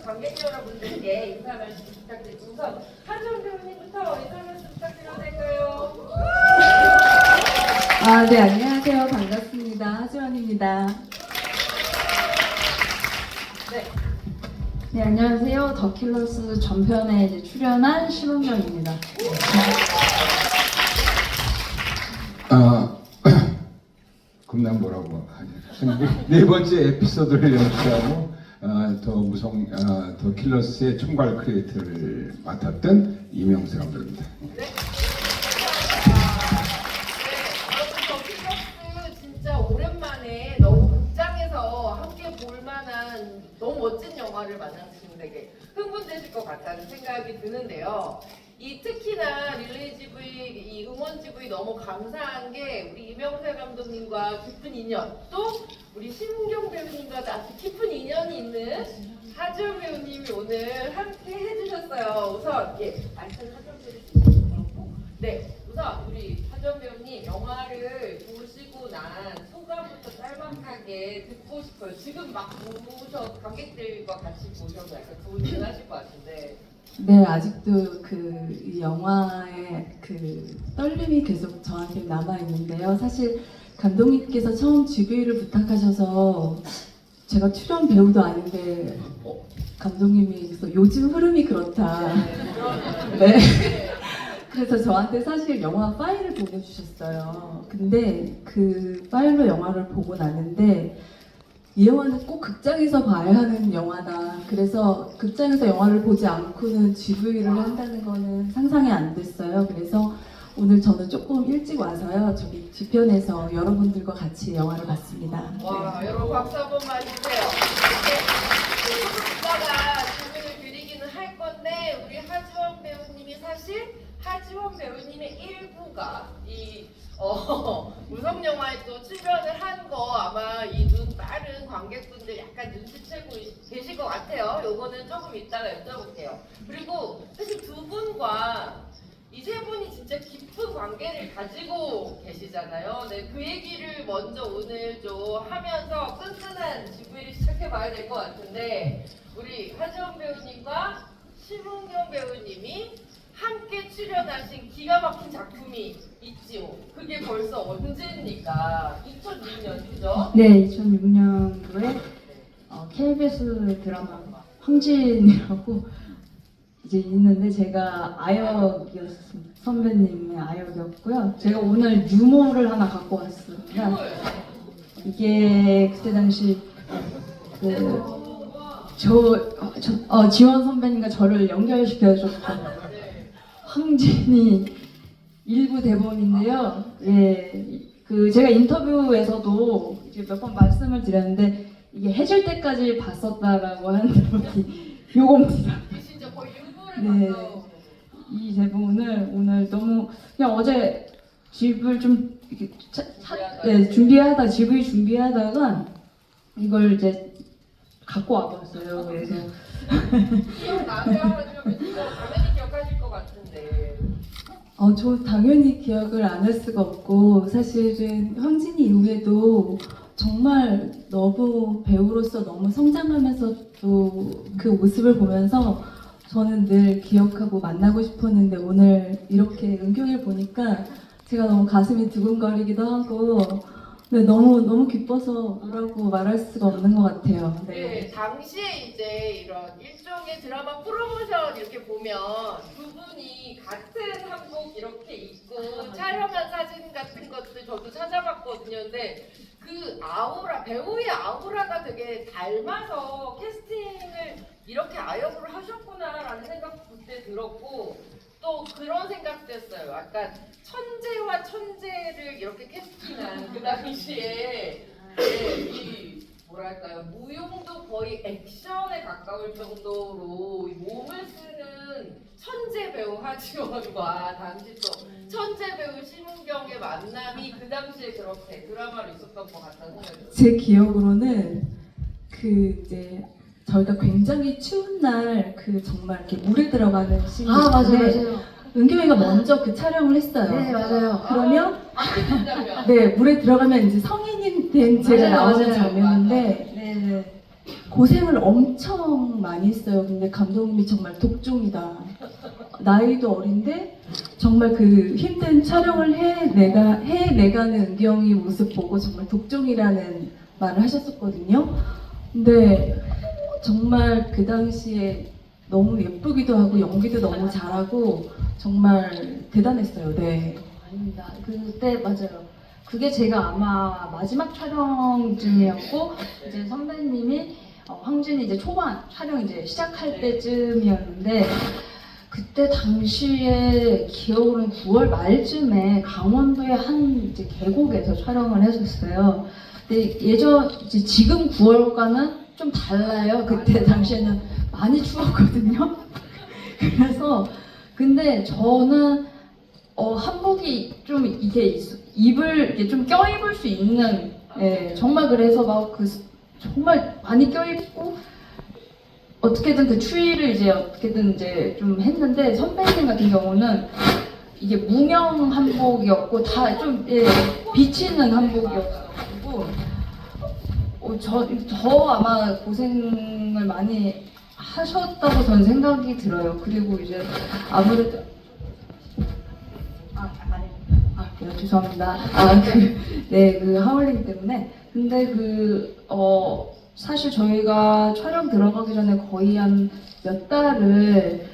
관객 여러분들께 인사 말씀 부탁드립니다. 우선 하지원 배우님부터 인사 말씀 부탁드려도 될까요? 네, 안녕하세요. 반갑습니다. 하지원입니다. 네. 네, 안녕하세요. 더킬러스 전편에 이제 출연한 심은경입니다. 그럼 뭐라고 하지? 네 번째 에피소드를 연출하고 더 킬러스의 총괄 크리에이터를 맡았던 이명세 감독입니다. 네. 여러분 더킬러스 진짜 오랜만에 너무 극장에서 함께 볼만한 너무 멋진 영화를 만나시면 되게 흥분되실 것 같다는 생각이 드는데요. 특히나 릴레이 GV, 이 응원 GV 너무 감사한 게 우리 이명세 감독님과 깊은 인연, 또 우리 심은경 배우님과 아주 깊은 인연이 있는 하지원 배우님이 오늘 함께 해주셨어요. 우선 말씀 하지원 배우님 네, 우선 우리 하지원 배우님 영화를 보시고 난 소감부터 짤막하게 듣고 싶어요. 지금 막 보셔 관객들과 같이 보셔서 약간 고민하실 것 같은데. 네, 아직도 이 영화의 떨림이 계속 저한테 남아있는데요. 사실 감독님께서 처음 GV를 부탁하셔서 제가 출연 배우도 아닌데 감독님이 그래서 요즘 흐름이 그렇다. 네. 그래서 저한테 사실 영화 파일을 보내주셨어요. 근데 그 파일로 영화를 보고 나는데 이 영화는 꼭 극장에서 봐야 하는 영화다. 그래서 극장에서 영화를 보지 않고는 GV를 한다는 거는 상상이 안 됐어요. 그래서 오늘 저는 조금 일찍 와서요. 저기 뒤편에서 여러분들과 같이 영화를 봤습니다. 와, 네. 여러분 박수 한 번만 주세요. 이따가 질문을 드리기는 할 건데 우리 하지원 배우님이 사실 하지원 배우님의 일부가 무성 영화에 또 출연을 한 거 아마 이 눈 빠른 관객분들 약간 눈치채고 계실 것 같아요. 요거는 조금 이따가 여쭤볼게요. 그리고 사실 두 분과 이 세 분이 진짜 깊은 관계를 가지고 계시잖아요. 네, 그 얘기를 먼저 오늘 좀 하면서 끈끈한 GV를 시작해봐야 될 것 같은데 우리 하지원 배우님과 심은경 배우님이 함께 출연하신 기가 막힌 작품이 있지요. 그게 벌써 언제입니까? 2006년, 그죠? 네, 2006년도에 KBS 드라마 황진이라고 이제 있는데 제가 아역이었습니다. 선배님의 아역이었고요. 제가 오늘 유머를 하나 갖고 왔습니다. 이게 그때 당시 지원 선배님과 저를 연결시켜줬던 황진이 일부 대본인데요. 예, 제가 인터뷰에서도 이제 몇 번 말씀을 드렸는데 이게 해질 때까지 봤었다라고 하는 대본이 요겁니다. 진짜 거의 네, 율보를 이 대본을 오늘 너무 그냥 어제 집을 좀 이렇게 준비하다 GV 준비하다가 이걸 이제 갖고 와봤어요. 그래서 기억나세요? 하지만 당연히 기억하실 것 같은데. 저 당연히 기억을 안 할 수가 없고 사실은 황진이 이후에도 정말 너무 배우로서 너무 성장하면서도 그 모습을 보면서 저는 늘 기억하고 만나고 싶었는데 오늘 이렇게 은경이를 보니까 제가 너무 가슴이 두근거리기도 하고 네, 너무 기뻐서 뭐라고 말할 수가 없는 것 같아요. 네, 당시에 이제 이런 일종의 드라마 프로모션 이렇게 보면 두 분이 같은 한복 이렇게 입고 촬영한 사진 같은 것들 저도 찾아봤거든요. 근데 그 아우라, 배우의 아우라가 되게 닮아서 캐스팅을 이렇게 아역으로 하셨구나라는 생각 그때 들었고 또 그런 생각도 했어요. 약간 천재와 천재를 이렇게 캐스팅한 그 당시에 뭐랄까요, 무용도 거의 액션에 가까울 정도로 몸을 쓰는 천재 배우 하지원과 당시 또 천재 배우 심은경의 만남이 그 당시에 그렇게 드라마로 있었던 것 같다는 생각이 들어요. 제 기억으로는 이제 저희가 굉장히 추운 날 정말 이렇게 물에 들어가는 씬이 있는데 은경이가 먼저 그 촬영을 했어요. 네, 맞아요. 그러면 장면. 네, 물에 들어가면 이제 성인이 된 제가 나오는 장면인데 네네. 고생을 엄청 많이 했어요. 근데 감독님이 정말 독종이다. 나이도 어린데 정말 그 힘든 촬영을 해내가는 은경이 모습 보고 정말 독종이라는 말을 하셨었거든요. 근데 정말 그 당시에 너무 예쁘기도 하고 연기도 너무 잘하고 정말 대단했어요. 네. 아닙니다. 그때 맞아요. 그게 제가 아마 마지막 촬영쯤이었고 이제 선배님이 황진이 이제 초반 촬영 이제 시작할 때쯤이었는데 그때 당시에 기억으로는 9월 말쯤에 강원도의 한 이제 계곡에서 촬영을 했었어요. 근데 이제 지금 9월과는 좀 달라요. 그때 당시에는 많이 추웠거든요. 그래서 근데 저는 한복이 좀 이게 입을 이렇게 좀 껴입을 수 있는 정말 그래서 막 정말 많이 껴입고 어떻게든 그 추위를 이제 어떻게든 이제 좀 했는데 선배님 같은 경우는 이게 무명 한복이었고 다 좀 비치는 한복이었고 저 아마 고생을 많이 하셨다고 저는 생각이 들어요. 그리고 이제 아무래도 네, 죄송합니다. 그 하울링 때문에. 근데 사실 저희가 촬영 들어가기 전에 거의 한 몇 달을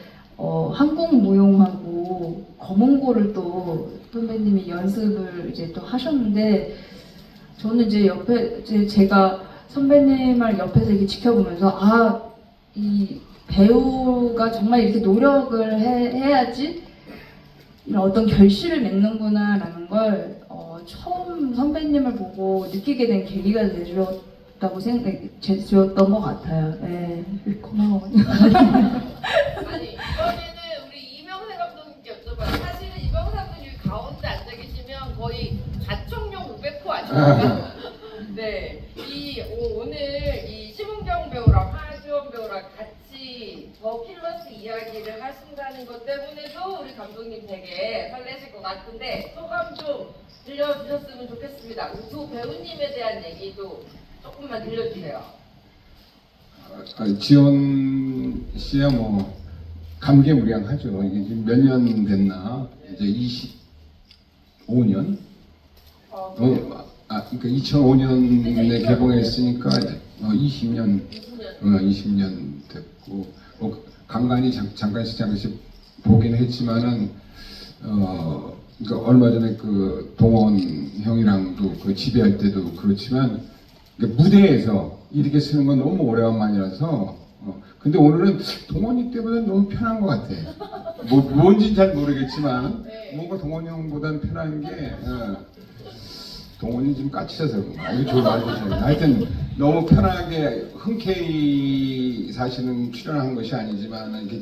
한국무용하고 검은고를 또 선배님이 연습을 이제 또 하셨는데 저는 이제 제가 선배님을 옆에서 이렇게 지켜보면서 이 배우가 정말 이렇게 노력을 해야지 이런 어떤 결실을 맺는구나라는 걸 처음 선배님을 보고 느끼게 된 계기가 되었던 것 같아요. 네, 고마워요. 아니 이번에는 우리 이명세 감독님께 여쭤봐요. 사실은 이명세 감독님 가운데 앉아 계시면 거의 가청용 500호 아닙니까? 네, 오늘 이 심은경 배우랑 하지원 배우랑 같이 더 킬러스 이야기를 하신다는 것 때문에도 우리 감독님 되게 설레실 것 같은데 소감 좀 들려주셨으면 좋겠습니다. 두 배우님에 대한 얘기도 조금만 들려주세요. 지원 씨야 뭐 감개무량하죠. 이게 지금 몇 년 됐나? 이제 25년? 그러니까 2005년에 개봉했으니까 20년 됐고 간간히 잠깐씩 보긴 했지만은 그러니까 얼마 전에 그 동원 형이랑도 그 지배할 때도 그렇지만 그러니까 무대에서 이렇게 쓰는 건 너무 오래간만이라서 근데 오늘은 동원이 때보다 너무 편한 것 같아. 뭔지 잘 모르겠지만 뭔가 동원 형보다는 편한 게 동원이 좀 까칠해서 그런가. 이거 좋은 말이죠. 하여튼 너무 편하게 흔쾌히 사실은 출연한 것이 아니지만 이렇게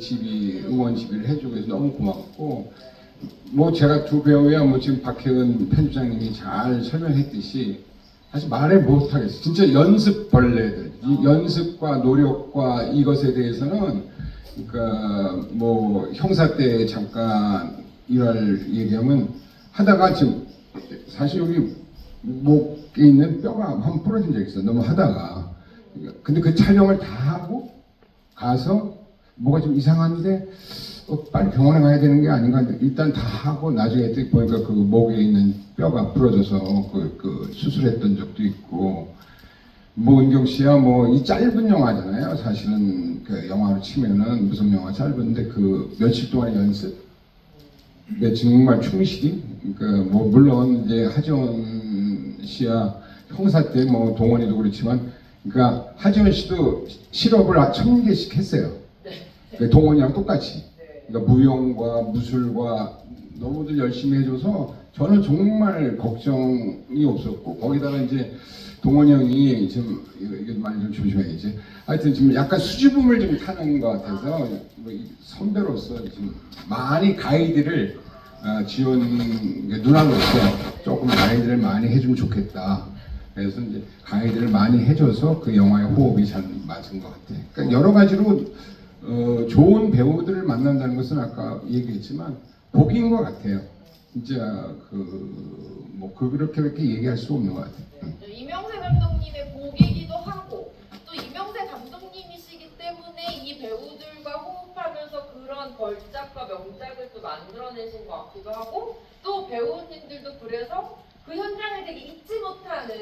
응원 지비를 해주고 해서 너무 고맙고 뭐 제가 두 배우야 뭐 지금 박혜은 편집장님이 잘 설명했듯이 사실 말을 못하겠어요. 진짜 연습벌레들. 이 연습과 노력과 이것에 대해서는 그러니까 뭐 형사 때 잠깐 일할 얘기하면 하다가 지금 사실 여기 목에 있는 뼈가 한번 부러진 적이 있어. 너무 하다가. 근데 그 촬영을 다 하고 가서 뭐가 좀 이상한데 빨리 병원에 가야 되는 게 아닌가. 일단 다 하고 나중에 보니까 그 목에 있는 뼈가 부러져서 그 수술했던 적도 있고. 뭐 은경 씨야 뭐 이 짧은 영화잖아요. 사실은 그 영화로 치면은 무슨 영화 짧은데 그 며칠 동안의 연습. 네, 정말 충실히. 그러니까 뭐 물론 이제 하지원 씨야 형사 때 뭐 동원이도 그렇지만, 그러니까 하지원 씨도 실업을 1000개씩 했어요. 그러니까 동원이랑 똑같이. 그러니까 무용과 무술과 너무들 열심히 해줘서 저는 정말 걱정이 없었고, 거기다가 이제 동원이 형이 지금 이게 많이 좀 조심해야지. 하여튼 지금 약간 수줍음을 좀 타는 것 같아서 뭐 선배로서 지금 많이 가이드를 지원 누나로서 조금 가이드를 많이 해주면 좋겠다. 그래서 이제 가이드를 많이 해줘서 그 영화의 호흡이 잘 맞은 것 같아. 그러니까 여러 가지로 좋은 배우들을 만난다는 것은 아까 얘기했지만 복인 것 같아요. 진짜 그렇게 얘기할 수 없는 것 같아요. 이명세 감독님의 복이기도 하고 또 이명세 감독 배우님들도 그래서 그 현장을 되게 잊지 못하는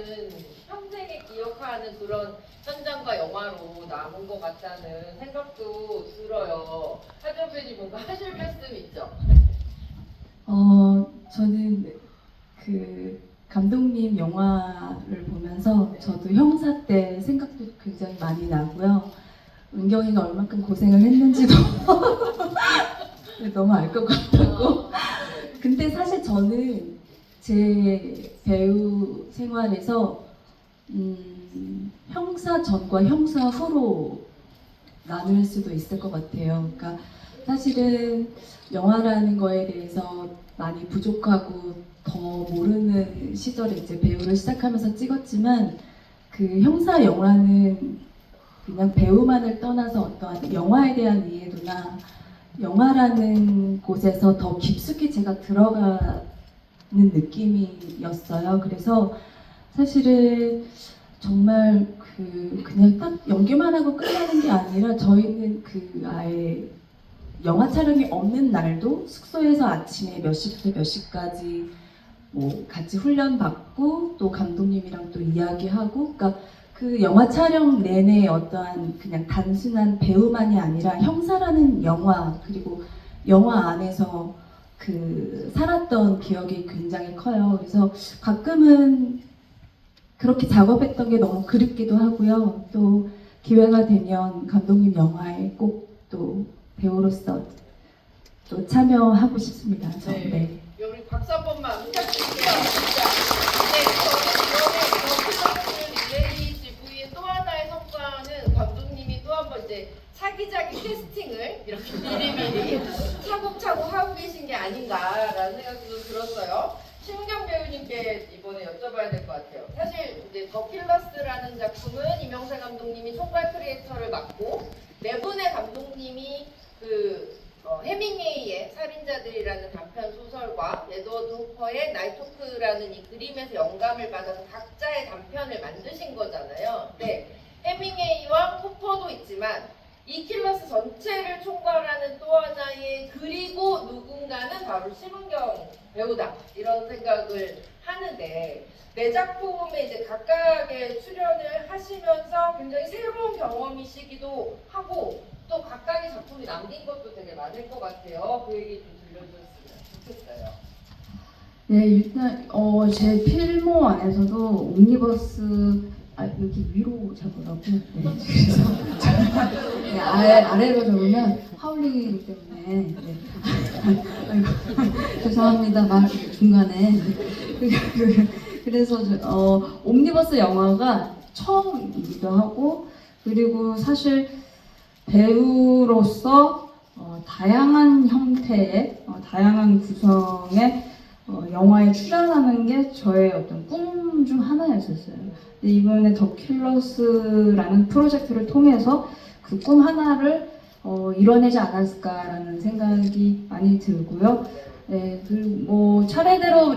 평생에 기억하는 그런 현장과 영화로 남은 것 같다는 생각도 들어요. 하정 배우님 뭔가 하실 말씀 있죠? 저는 그 감독님 영화를 보면서 저도 형사 때 생각도 굉장히 많이 나고요. 은경이가 얼만큼 고생을 했는지도 너무 알 것 같다고. 근데 사실 저는 제 배우 생활에서 형사 전과 형사 후로 나눌 수도 있을 것 같아요. 그러니까 사실은 영화라는 거에 대해서 많이 부족하고 더 모르는 시절에 이제 배우를 시작하면서 찍었지만 그 형사 영화는 그냥 배우만을 떠나서 어떠한 영화에 대한 이해도나 영화라는 곳에서 더 깊숙이 제가 들어가는 느낌이었어요. 그래서 사실은 정말 그냥 딱 연기만 하고 끝나는 게 아니라 저희는 그 아예 영화 촬영이 없는 날도 숙소에서 아침에 몇 시부터 몇 시까지 뭐 같이 훈련 받고 또 감독님이랑 또 이야기하고, 그러니까 그 영화 촬영 내내 어떠한 그냥 단순한 배우만이 아니라 형사라는 영화, 그리고 영화 안에서 그 살았던 기억이 굉장히 커요. 그래서 가끔은 그렇게 작업했던 게 너무 그립기도 하고요. 또 기회가 되면 감독님 영화에 꼭 또 배우로서 또 참여하고 싶습니다. 네. 우리 박수 한 번만 부탁드릴게요. 진짜. 네, 저는 릴레이 GV의 또 하나의 성과는 감독님이 또 한 번 이제 차기작의 캐스팅을 이렇게 미리미리 차곡차곡 하고 계신 게 아닌가라는 생각도 들었어요. 신경 배우님께 이번에 여쭤봐야 될 것 같아요. 사실 이제 더 킬러스라는 작품은 이명세 감독님이 총괄 크리에이터를 맡고 네 분의 감독님이 해밍웨이의 살인자들이라는 단편 소설과 에드워드 호퍼의 나이토크라는 이 그림에서 영감을 받아서 각자의 단편을 만드신 거잖아요. 네, 해밍웨이와 호퍼도 있지만 이 킬러스 전체를 총괄하는 또 하나의 그리고 누군가는 바로 심은경 배우다, 이런 생각을 하는데, 내 작품에 이제 각각의 출연을 하시면서 굉장히 새로운 경험이시기도 하고 또 각각의 작품이 남긴 것도 되게 많을 것 같아요. 그 얘기 좀 들려주셨으면 좋겠어요. 네, 일단 제 필모 안에서도 옴니버스 여기 위로 적으라고. 네, 그래서 네, 아래로 적으면 하울링이기 때문에. 네. 아이고, 죄송합니다. 말 중간에. 그래서 옴니버스 영화가 처음이기도 하고, 그리고 사실 배우로서 다양한 형태의 다양한 구성의 영화에 출연하는 게 저의 어떤 꿈 중 하나였었어요. 근데 이번에 더 킬러스라는 프로젝트를 통해서 그 꿈 하나를 이뤄내지 않았을까라는 생각이 많이 들고요. 네, 그리고 뭐 차례대로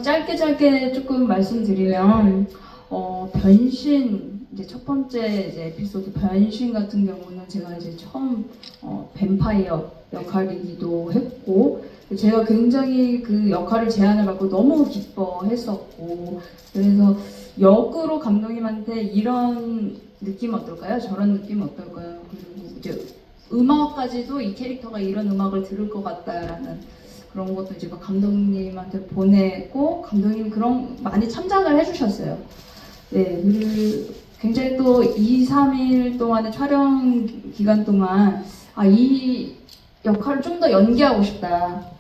짧게 조금 말씀드리면 변신, 이제 첫 번째 이제 에피소드 변신 같은 경우는 제가 이제 처음 뱀파이어 역할이기도 했고, 제가 굉장히 그 역할을 제안을 받고 너무 기뻐했었고, 그래서 역으로 감독님한테 이런 느낌 어떨까요? 저런 느낌 어떨까요? 그리고 이제 음악까지도 이 캐릭터가 이런 음악을 들을 것 같다라는 그런 것도 이제 감독님한테 보내고, 감독님이 그런 많이 참작을 해주셨어요. 네, 그리고 굉장히 또 2, 3일 동안의 촬영 기간 동안 이 역할을 좀 더 연기하고 싶다,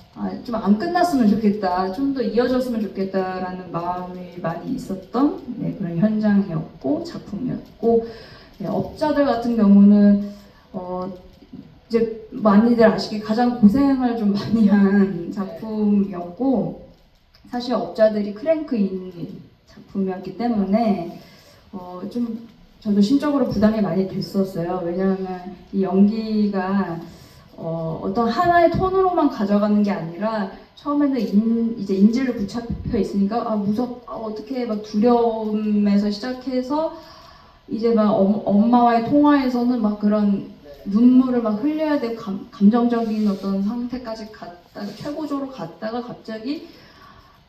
좀 안 끝났으면 좋겠다, 좀 더 이어졌으면 좋겠다라는 마음이 많이 있었던 그런 현장이었고 작품이었고, 업자들 같은 경우는 이제 많이들 아시기에 가장 고생을 좀 많이 한 작품이었고, 사실 업자들이 크랭크인 작품이었기 때문에 좀 저도 심적으로 부담이 많이 됐었어요. 왜냐하면 이 연기가 어떤 하나의 톤으로만 가져가는 게 아니라 처음에는 이제 인질로 붙잡혀 있으니까 어떻게 막 두려움에서 시작해서 이제 막 엄마와의 통화에서는 막 그런 눈물을 막 흘려야 되고 감정적인 어떤 상태까지 갔다가 최고조로 갔다가 갑자기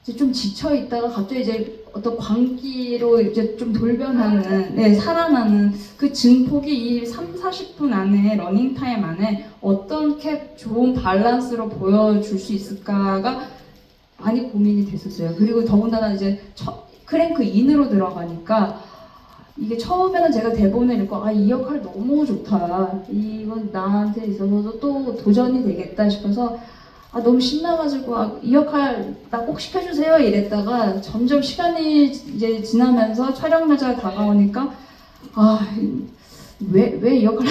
이제 좀 지쳐 있다가 갑자기 이제 어떤 광기로 이제 좀 돌변하는, 네, 살아나는 그 증폭이 이 3-40분 안에 러닝 타임 안에 어떻게 좋은 밸런스로 보여줄 수 있을까가 많이 고민이 됐었어요. 그리고 더군다나 이제 크랭크 인으로 들어가니까 이게 처음에는 제가 대본을 읽고 이 역할 너무 좋다. 이건 나한테 있어서도 또 도전이 되겠다 싶어서 너무 신나가지고 이 역할 나 꼭 시켜주세요 이랬다가 점점 시간이 이제 지나면서 촬영 날짜가 다가오니까 왜 이 역할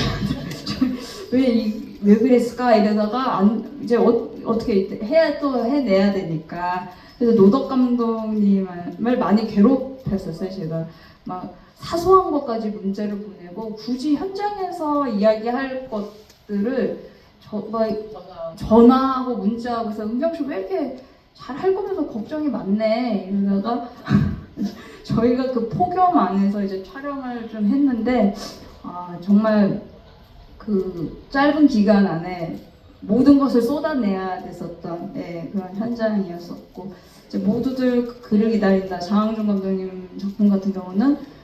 왜 그랬을까 이러다가 이제 어떻게 해내야 되니까 그래서 노덕 감독님을 많이 괴롭혔었어요. 제가 막 사소한 것까지 문자를 보내고 굳이 현장에서 이야기할 것들을 전화하고 문자하고 해서 은경 씨 왜 이렇게 잘 할 거면서 걱정이 많네 이러다가 저희가 그 폭염 안에서 이제 촬영을 좀 했는데 정말 그 짧은 기간 안에 모든 것을 쏟아내야 됐었던 그런 현장이었었고 이제 모두들 그를 기다린다 장항준 감독님 작품 같은 경우는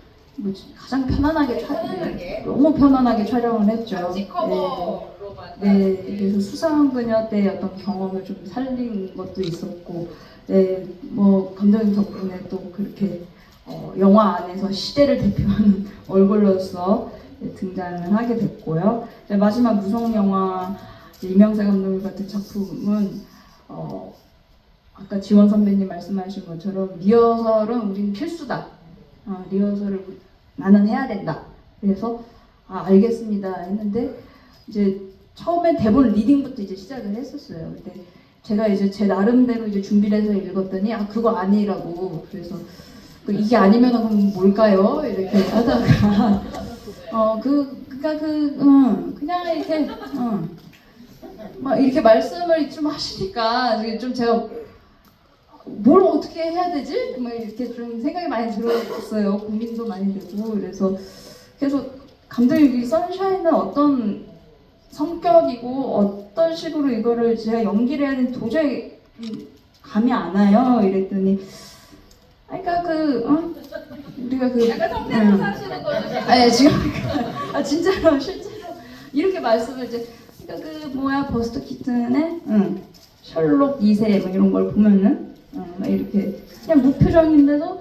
가장 편안하게 너무 편안하게 촬영을 했죠. 같이 커버로만. 네, 그래서 수상 그녀 때 어떤 경험을 좀 살린 것도 있었고, 네, 뭐 감독님 덕분에 또 그렇게 영화 안에서 시대를 대표하는 얼굴로서 등장을 하게 됐고요. 네, 마지막 무성 영화 이명세 감독님 같은 작품은 아까 지원 선배님 말씀하신 것처럼 리허설은 우린 필수다. 리허설을 나는 해야 된다. 그래서 알겠습니다 했는데 이제 처음엔 대본 리딩부터 이제 시작을 했었어요. 근데 제가 이제 제 나름대로 이제 준비를 해서 읽었더니 그거 아니라고. 그래서 이게 아니면 그럼 뭘까요? 이렇게 하다가 그냥 이렇게 막 이렇게 말씀을 좀 하시니까 좀 제가 뭘 어떻게 해야 되지? 막 이렇게 좀 생각이 많이 들었어요. 고민도 많이 되고 그래서 감독님 이 선샤인은 어떤 성격이고 어떤 식으로 이거를 제가 연기를 해야 되는지 도저히 감이 안 와요. 이랬더니 그러니까 우리가 약간 성대모사 하시는 거죠? 지금 진짜로 실제로 이렇게 말씀을 이제 버스터 키튼의 셜록 2세 뭐 이런 걸 보면은 이렇게 그냥 무표정인데도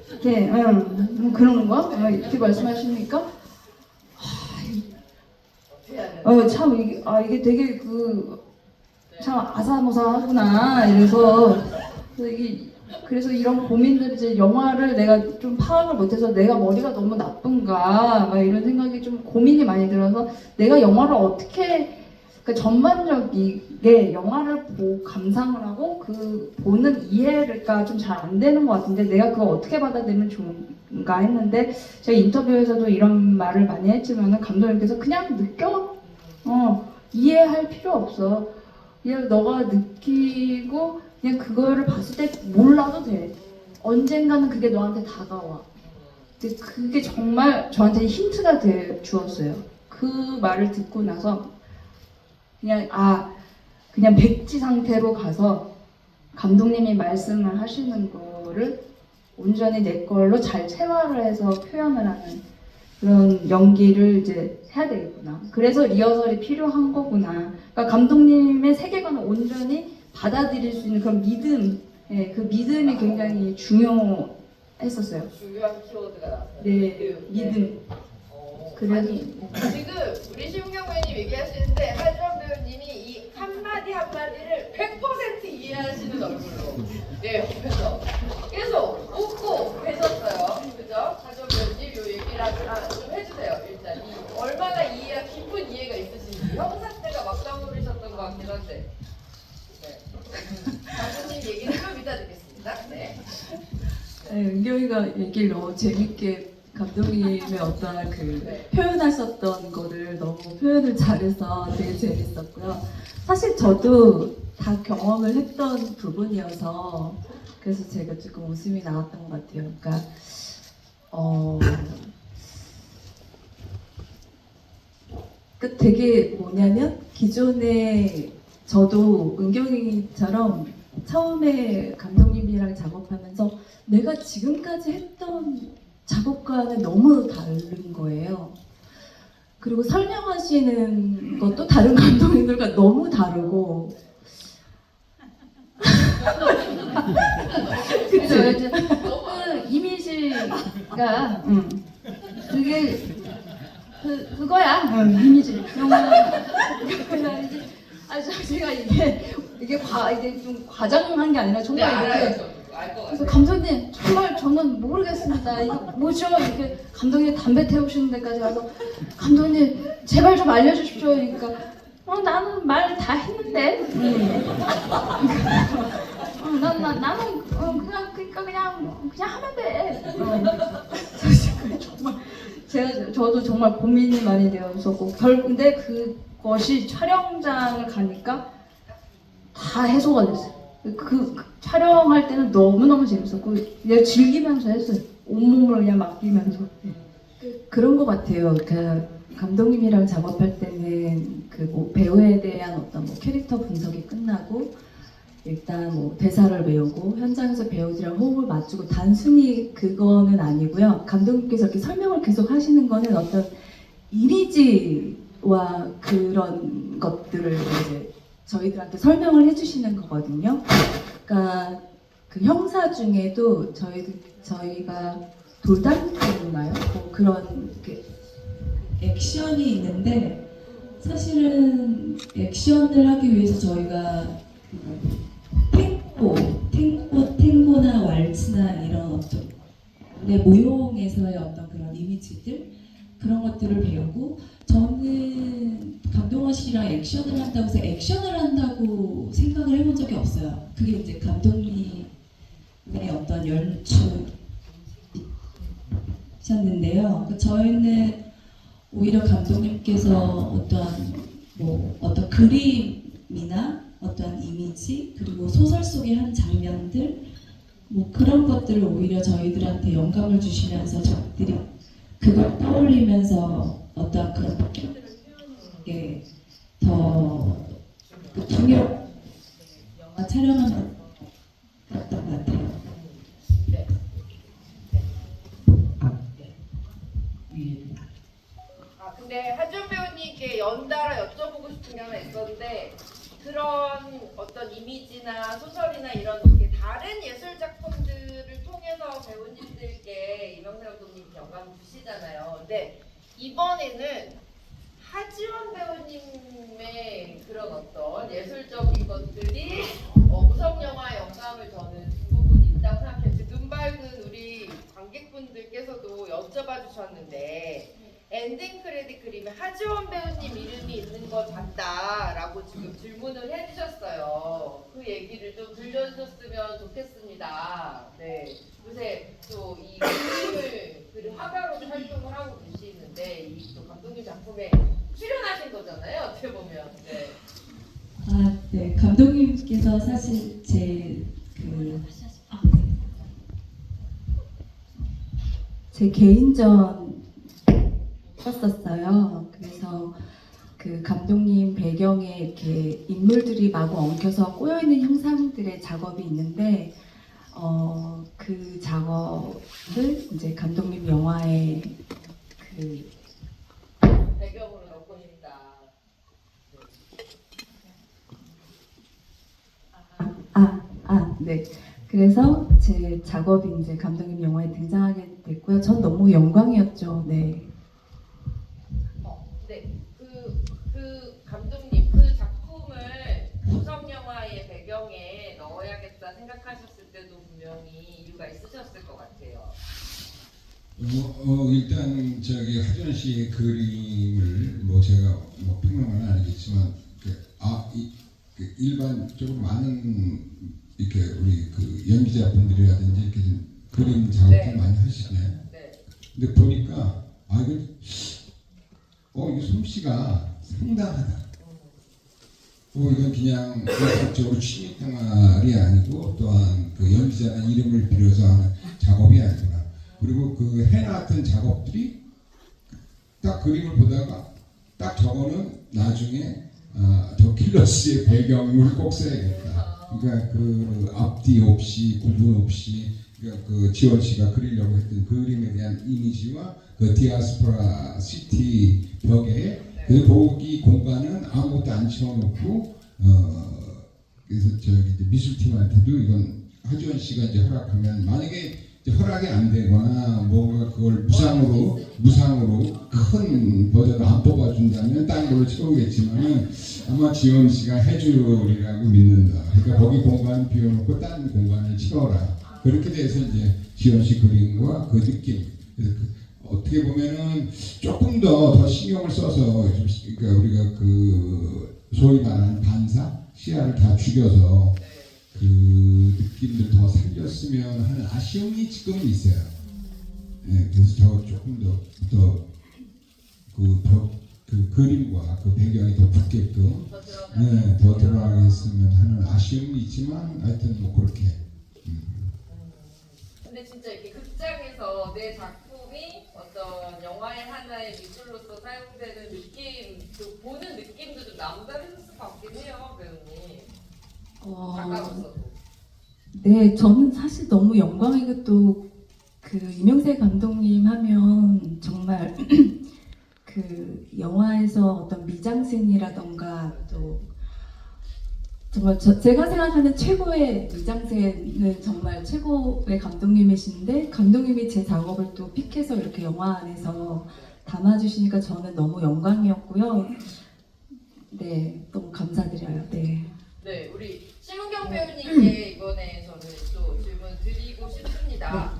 이렇게 뭐 그런 거 이렇게 말씀하시니까 참 이게 되게 참 아사모사하구나 이래서 그래서 이런 고민들 이제 영화를 내가 좀 파악을 못해서 내가 머리가 너무 나쁜가 막 이런 생각이 좀 고민이 많이 들어서 내가 영화를 어떻게 전반적이게 영화를 감상을 하고 보는 이해가 좀 잘 안 되는 것 같은데 내가 그거 어떻게 받아들이면 좋은가 했는데 제가 인터뷰에서도 이런 말을 많이 했지만 감독님께서 그냥 느껴 이해할 필요 없어 그냥 너가 느끼고 그냥 그거를 봤을 때 몰라도 돼 언젠가는 그게 너한테 다가와 근데 그게 정말 저한테 힌트가 주었어요. 그 말을 듣고 나서 그냥 백지 상태로 가서 감독님이 말씀을 하시는 거를 온전히 내 걸로 잘 체화를 해서 표현을 하는 그런 연기를 이제 해야 되겠구나. 그래서 리허설이 필요한 거구나. 그러니까 감독님의 세계관을 온전히 받아들일 수 있는 그런 믿음, 그 믿음이 굉장히 중요했었어요. 중요한 키워드가 나왔어요. 네, 믿음. 그래서 지금 우리 심경 배우님 얘기하시는데 하지원 배우님이 이 한마디 한마디를 100% 이해하시는 얼굴로 옆에서 계속 웃고 계셨어요. 그죠? 하지원 배우님 요 얘기를 좀 해주세요. 일단 얼마나 깊은 이해가 있으신지 형사 때가 막상 노리셨던 것 같긴 한데 감독님 얘기를 좀 이따 듣겠습니다. 네. 은경이가 얘기를 너무 재밌게 감독님의 어떤 표현하셨던 거를 너무 표현을 잘해서 되게 재밌었고요. 사실 저도 다 경험을 했던 부분이어서 그래서 제가 조금 웃음이 나왔던 것 같아요. 그러니까 되게 뭐냐면 기존에 저도 은경이처럼 처음에 감독님이랑 작업하면서 내가 지금까지 했던 작업과는 너무 다른 거예요. 그리고 설명하시는 것도 다른 감독님들과 너무 다르고. 그쵸. 이제 그 이미지가 그게 그거야. 이미지. 영화 이제 제가 이게 좀 과장한 게 아니라 정말 네, 이렇게 알아요. 알것 그래서 같아요. 감독님 정말 저는 모르겠습니다. 이거 뭐죠? 이렇게 감독님 담배 태우시는 데까지 가서 감독님 제발 좀 알려주십시오. 그러니까 나는 말 다 했는데. 나는 그냥 하면 돼. 정말 저도 정말 고민이 많이 되었었고 근데 그것이 촬영장을 가니까 다 해소가 됐어요. 그 촬영할 때는 너무너무 재밌었고 내가 즐기면서 했어요. 온몸을 그냥 맡기면서. 그런 것 같아요. 그 감독님이랑 작업할 때는 그뭐 배우에 대한 어떤 뭐 캐릭터 분석이 끝나고 일단 뭐 대사를 외우고 현장에서 배우들이랑 호흡을 맞추고 단순히 그거는 아니고요. 감독님께서 이렇게 설명을 계속 하시는 거는 어떤 이미지와 그런 것들을 이제 저희들한테 설명을 해주시는 거거든요. 그러니까 그 형사 중에도 저희가 돌담인가요? 뭐 그런 이렇게 액션이 있는데 사실은 액션을 하기 위해서 저희가 탱고나 왈츠나 이런 어떤 모형에서의 어떤 그런 이미지들 그런 것들을 배우고 저는 감동원 씨랑 액션을 한다고 해서 액션을 한다고 생각을 해본 적이 없어요. 그게 이제 감독님의 어떤 연출이셨는데요. 저희는 오히려 감독님께서 어떤 그림이나 어떤 이미지 그리고 소설 속의 한 장면들 뭐 그런 것들을 오히려 저희들한테 영감을 주시면서 저희들이 그걸 떠올리면서 어떤 그런 느낌들을 표현하는 게 더 중요한 영화 촬영하는 그랬던 것 같아요. 근데 하준 배우님께 연달아 여쭤보고 싶은 게 하나 있었는데 그런 어떤 이미지나 소설이나 이런 이렇게 다른 예술 작품들을 통해서 배우님들께 이명세 감독님이 영감을 주시잖아요. 근데 이번에는 하지원 배우님의 그런 어떤 예술적인 것들이 무성 영화의 영감을 저는 준 부분이 있다고 생각해요. 지금 눈 밝은 우리 관객분들께서도 여쭤봐 주셨는데 엔딩 크레딧 그림에 하지원 배우님 이름이 있는 것 같다라고 지금 질문을 해주셨어요. 그 얘기를 좀 들려주셨으면 좋겠습니다. 네, 요새 또 이 그림을 화가로도 활동을 하고 계시는데 이 또 감독님 작품에 출연하신 거잖아요. 어떻게 보면. 네. 네. 감독님께서 사실 제 개인전 썼었어요. 그래서 그 감독님 배경에 이렇게 인물들이 마구 엉켜서 꼬여있는 형상들의 작업이 있는데 그 작업을 이제 감독님 영화에 그 배경으로 넣고 싶다. 네. 그래서 제 작업이 이제 감독님 영화에 등장하게 됐고요. 전 너무 영광이었죠. 네. 네. 그 감독님 그 작품을 무성 영화의 배경에 넣어야겠다 생각하셨을 때도 분명히 이유가 있으셨을 것 같아요. 일단 하준 씨의 그림을 제가 평론은 아니겠지만 일반적으로 많은 이렇게 우리 그 연기자분들이라든지 이렇게 좀 그림 작업을 네. 많이 하시잖아요. 네. 근데 보니까 이거 솜씨가 상당하다. 이건 그냥 적극적으로 취미 생활이 아니고 또한 그 연기자나 이름을 빌어서 하는 작업이 아니구나. 그리고 그 해놨던 작업들이 딱 그림을 보다가 딱 저거는 나중에 더 킬러스의 배경을 꼭 써야겠다. 그러니까 그 앞뒤 없이 구분 없이 그러니까 그 지원 씨가 그리려고 했던 그림에 대한 이미지와 그 디아스포라 시티 벽에 그 거기 공간은 아무것도 안 채워놓고 그래서 저기 이제 미술팀한테도 이건 하지원 씨가 이제 허락하면 만약에 이제 허락이 안 되거나 뭐가 그걸 무상으로 큰 버전을 안 뽑아준다면 딴 걸로 채우겠지만은 아마 지원 씨가 해주리라고 믿는다. 그러니까 거기 공간 비워놓고 딴 공간을 채워라. 그렇게 돼서 이제 지원 씨 그림과 그 느낌. 그래서 어떻게 보면은 조금 더 신경을 써서 그러니까 우리가 그 소위 말하는 반사 시야를 다 죽여서 그 느낌들 더 살렸으면 하는 아쉬움이 지금은 있어요. 네, 그래서 저 조금 더 그 그림과 그 배경이 더 붙게끔 더 들어가게 했으면 하는 아쉬움이 있지만 하여튼 뭐 그렇게. 근데 진짜 이렇게 극장에서 내 작품이 어떤 영화의 하나의 미술로서 사용되는 느낌, 그 보는 느낌도 좀 남다르실 것 같긴 해요, 배우님. 작가로서도. 네, 저는 사실 너무 영광이고 또 그 이명세 감독님 하면 정말 그 영화에서 어떤 미장센이라던가 또 정말 제가 생각하는 최고의 미장센은 정말 최고의 감독님이신데 감독님이 제 작업을 또 픽해서 이렇게 영화 안에서 담아주시니까 저는 너무 영광이었고요. 네, 너무 감사드려요. 네. 네, 우리 심은경 배우님께 이번에 저는 또 질문 드리고 싶습니다.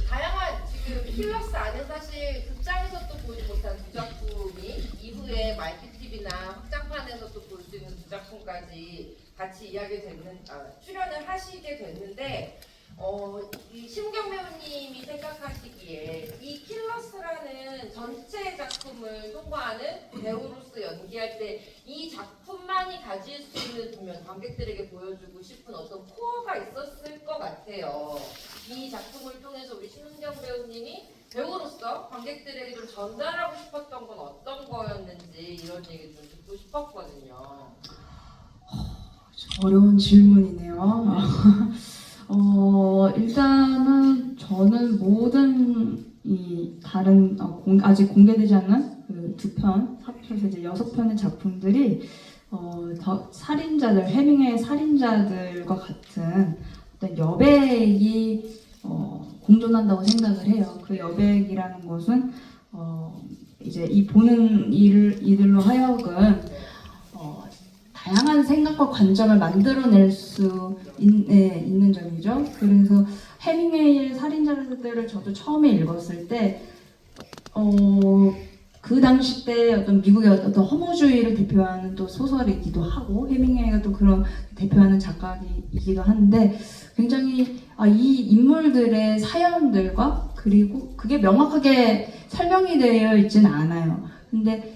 다양한 지금 힐러스 안에 사실 극장에서 또 보지 못한 두 작품이 이후에 마이피TV나 확장판에서 또 볼 수 있는 두 작품까지 같이 출연을 하시게 됐는데 이 심은경 배우님이 생각하시기에 이 킬러스라는 전체 작품을 통과하는 배우로서 연기할 때 이 작품만이 가질 수 있는 분명 관객들에게 보여주고 싶은 어떤 코어가 있었을 것 같아요. 이 작품을 통해서 우리 심은경 배우님이 배우로서 관객들에게 좀 전달하고 싶었던 건 어떤 거였는지 이런 얘기 좀 듣고 싶었거든요. 어려운 질문이네요. 일단은 저는 모든 이 다른 아직 공개되지 않은 그 2편, 4편에서 이제 6편의 작품들이 더 살인자들, 해밍웨이의 살인자들과 같은 어떤 여백이 공존한다고 생각을 해요. 그 여백이라는 것은 이제 이 보는 이들로 하여금 다양한 생각과 관점을 만들어낼 수 있는 점이죠. 그래서 해밍웨이의 살인자들을 저도 처음에 읽었을 때, 그 당시 때 어떤 미국의 어떤 허무주의를 대표하는 또 소설이기도 하고, 해밍웨이가 또 그런 대표하는 작가이기도 한데, 굉장히 이 인물들의 사연들과 그리고 그게 명확하게 설명이 되어 있지는 않아요. 근데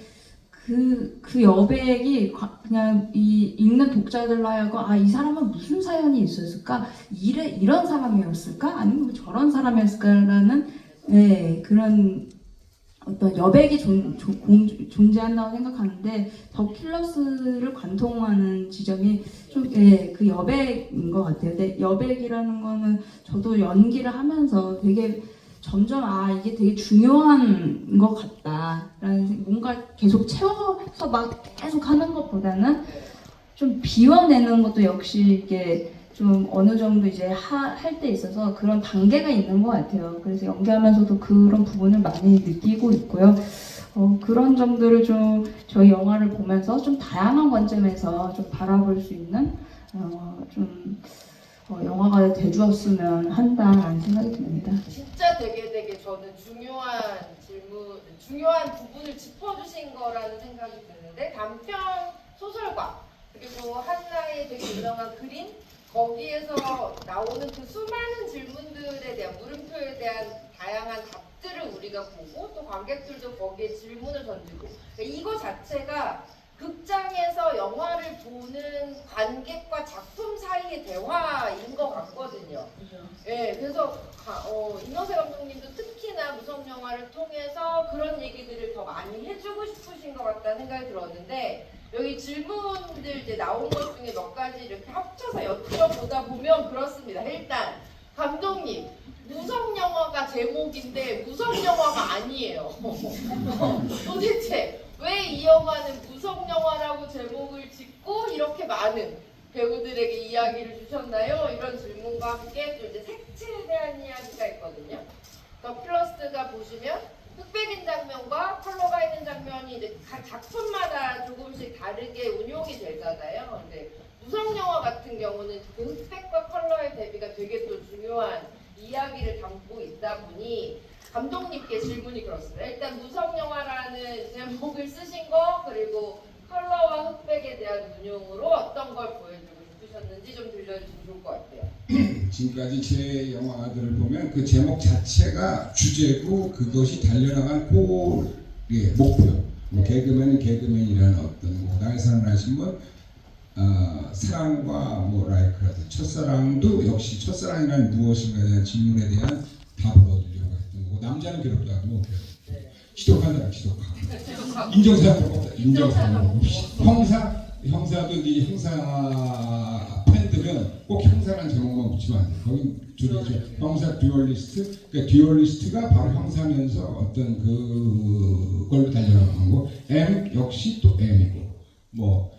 그 여백이 그냥 이 읽는 독자들로 하여금 이 사람은 무슨 사연이 있었을까? 이런 사람이었을까? 아니면 저런 사람이었을까라는 그런 어떤 여백이 존재한다고 생각하는데 더 킬러스를 관통하는 지점이 좀 그 여백인 것 같아요. 근데 여백이라는 거는 저도 연기를 하면서 되게 점점 이게 되게 중요한 것 같다라는 뭔가 계속 채워서 막 계속 하는 것보다는 좀 비워내는 것도 역시 이게 좀 어느 정도 이제 할 때 있어서 그런 단계가 있는 것 같아요. 그래서 연기하면서도 그런 부분을 많이 느끼고 있고요. 그런 점들을 좀 저희 영화를 보면서 좀 다양한 관점에서 좀 바라볼 수 있는 영화가 돼주었으면 한다라는 생각이 듭니다. 진짜 되게 저는 중요한 부분을 짚어주신 거라는 생각이 드는데 단편 소설과 그리고 한나의 되게 유명한 그림 거기에서 나오는 그 수많은 질문들에 대한 물음표에 대한 다양한 답들을 우리가 보고 또 관객들도 거기에 질문을 던지고 이거 자체가 극장에서 영화를 보는 관객과 작품 사이의 대화인 것 같거든요. 네, 그래서 이명세 감독님도 특히나 무성 영화를 통해서 그런 얘기들을 더 많이 해주고 싶으신 것 같다는 생각이 들었는데 여기 질문들 이제 나온 것 중에 몇 가지 이렇게 합쳐서 여쭤보다 보면 그렇습니다. 일단 감독님, 무성 영화가 제목인데 무성 영화가 아니에요. 도대체 왜 이 영화는 무성 영화라고 제목을 짓고 이렇게 많은 배우들에게 이야기를 주셨나요? 이런 질문과 함께 또 이제 색채에 대한 이야기가 있거든요. 더 플러스가 보시면 흑백인 장면과 컬러가 있는 장면이 이제 각 작품마다 조금씩 다르게 운용이 되잖아요. 근데 무성 영화 같은 경우는 그 흑백과 컬러의 대비가 되게 또 중요한 이야기를 담고 있다 보니 감독님께 질문이 그렇습니다. 일단 무성 영화라는 제목을 쓰신 거 그리고 컬러와 흑백에 대한 운용으로 어떤 걸 보여주고 싶으셨는지 좀 들려주시면 좋을 것 같아요. 지금까지 제 영화들을 보면 그 제목 자체가 주제고 그것이 달려나간 꼴의 목표. 뭐 개그맨은 개그맨이라는 어떤 뭐 나의 사랑을 하신 분 사랑과 뭐 라이크라든 첫사랑도 역시 첫사랑이란 무엇인가에 대한 질문에 대한 답을 얻으려고 했던 거고 남자는 괴롭다고 뭐 지독하다 지독하고 인정사항 없다 인정사항 형사도 이제 형사 팬들은 꼭 형사라는 제목만 붙이면 안 돼. 거기 저기 형사 듀얼리스트, 그러니까 듀얼리스트가 바로 형사면서 어떤 그걸로 달려나가는 거고, M 역시 또 M이고, 뭐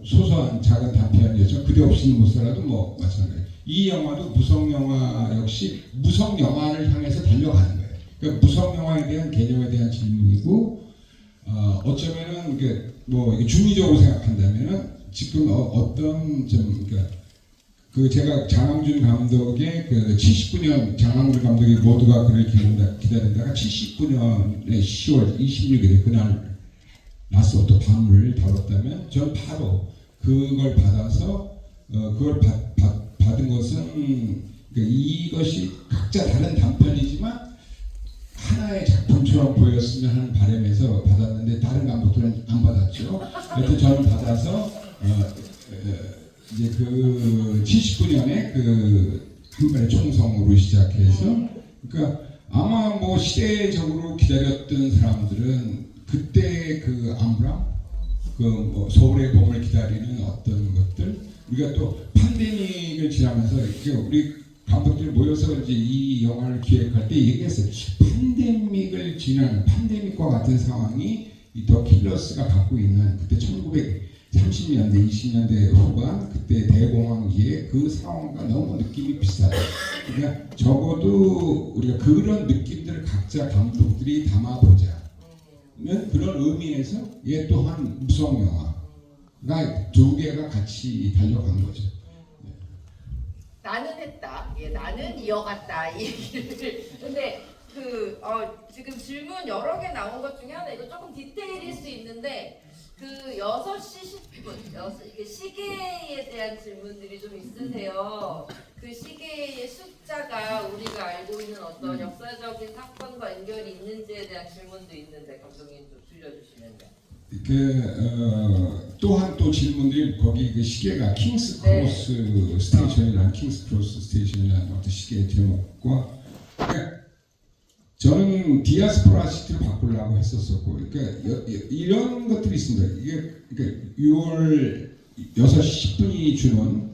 소소한 작은 단편이었죠. 그대 없이는 못 살아도 뭐 마찬가지. 이 영화도 무성 영화 역시 무성 영화를 향해서 달려가는 거예요. 그러니까 무성 영화에 대한 개념에 대한 질문이고, 어쩌면은 뭐 중의적으로 생각한다면은 지금 어떤 좀 그러니까 그 제가 장항준 감독의 그 79년 장항준 감독이 모두가 그를 기다린다가 79년의 10월 26일에 그날 나서 또 밤을 다뤘다면 저는 바로 그걸 받아서 그걸 받은 것은 이것이 각자 다른 단편이지만 하나의 작품처럼 보였으면 하는 바람에서 받았는데 다른 감독들은 안 받았죠. 그래서 저는 받아서 이제 그 79년에 그 한반의 총성으로 시작해서 그러니까 아마 뭐 시대적으로 기다렸던 사람들은 그때 그 암람 그 뭐 서울의 봄을 기다리는 어떤 것들 우리가 또 팬데믹을 지나면서 이렇게 우리 감독들이 모여서 이제 이 영화를 기획할 때 얘기했어요. 팬데믹을 지난 팬데믹과 같은 상황이 이 더 킬러스가 갖고 있는 그때 1930년대, 20년대 후반 그때 대공황기에 그 상황과 너무 느낌이 비슷하다. 그러니까 적어도 우리가 그런 느낌들을 각자 감독들이 담아보자. 그런 의미에서 얘 또한 무성 영화가 두 개가 같이 달려간 거죠. 나는 했다. 예, 나는 이어갔다. 이 얘기를. 근데 지금 질문 여러 개 나온 것 중에 하나 이거 조금 디테일일 수 있는데 그 6시 10분 이게 시계에 대한 질문들이 좀 있으세요. 그 시계의 숫자가 우리가 알고 있는 어떤 역사적인 사건과 연결이 있는지에 대한 질문도 있는데 감독님 좀 들려주시면 돼요. 또한 또 질문들이 거기 그 시계가 킹스 크로스 스테이션이라는 킹스 크로스 스테이션이라는 어떤 시계의 제목과 저는 디아스포라 시티를 바꾸려고 했었었고 그러니까 이런 것들이 있습니다. 이게 그러니까 6월 6시 10분이 주는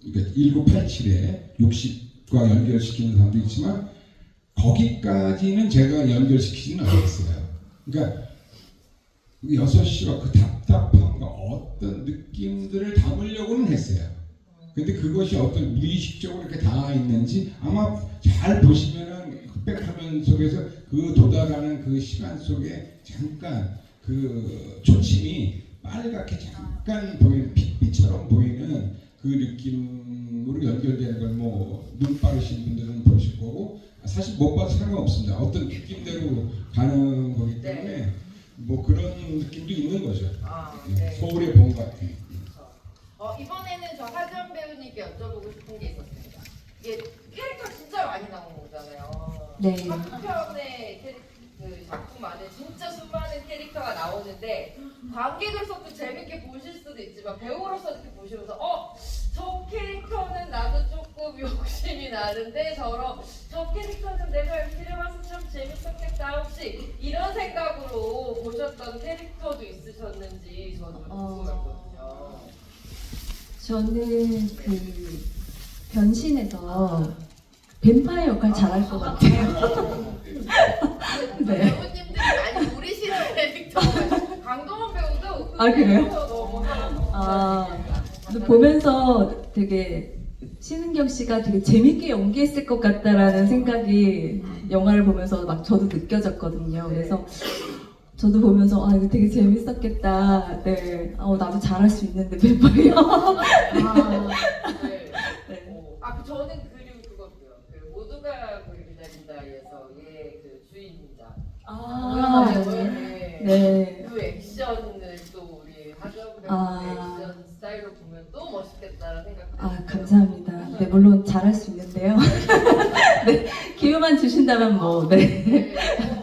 그러니까 1987에 60과 연결시키는 사람도 있지만 거기까지는 제가 연결시키지는 않았어요. 그러니까 6시와 그 답답함과 어떤 느낌들을 담으려고는 했어요. 근데 그것이 어떤 무의식적으로 이렇게 닿아 있는지 아마 잘 보시면은 흑백화면 속에서 그 도달하는 그 시간 속에 잠깐 그 초침이 빨갛게 잠깐 보이는 빛빛처럼 보이는 그 느낌으로 연결되는 걸 뭐 눈 빠르신 분들은 보실 거고 사실 못 봐도 상관없습니다. 어떤 느낌대로 가는 거기 때문에 뭐 그런 느낌도 있는 거죠. 네. 서울의 봄 같은. 이번에는 저 하지연 배우님께 여쭤보고 싶은 게 있었습니다. 이게 캐릭터 진짜 많이 나온 거잖아요. 네. 한 편의 그 작품 안에 진짜 수많은 캐릭터가 나오는데 관객으로서도 재밌게 보실 수도 있지만 배우로서 이렇게 보시면서 저 캐릭터는 나도 조금 욕심이 나는데 저 캐릭터는 내가 필요해서 참 재밌었겠다 혹시 이런 생각으로 보셨던 캐릭터도 있으셨는지 저는 궁금했거든요. 저는 그 변신해서 뱀파이어 역할 잘할 것 같아요. 네. 배우님들이 많이 노리시는 캐릭터가 강동원 배우도 아, 그래요? 캐릭터 너무 하고 근데 보면서 되게 신은경 씨가 되게 재밌게 연기했을 것 같다라는 생각이 영화를 보면서 막 저도 느껴졌거든요. 그래서 저도 보면서 이거 되게 재밌었겠다. 네, 나도 잘할 수 있는데 뱀파이어. 네. 네. 저는 그리고 그것도요. 그 모두가 그를 기다린다에서 그 주인자. 네. 네. 그 액션을 또 우리 하정 배우의 액션 스타일로 보면 또 멋있겠다는 생각. 감사합니다. 네, 물론 잘할 수 있는데요. 네, 기회만 주신다면 뭐, 네.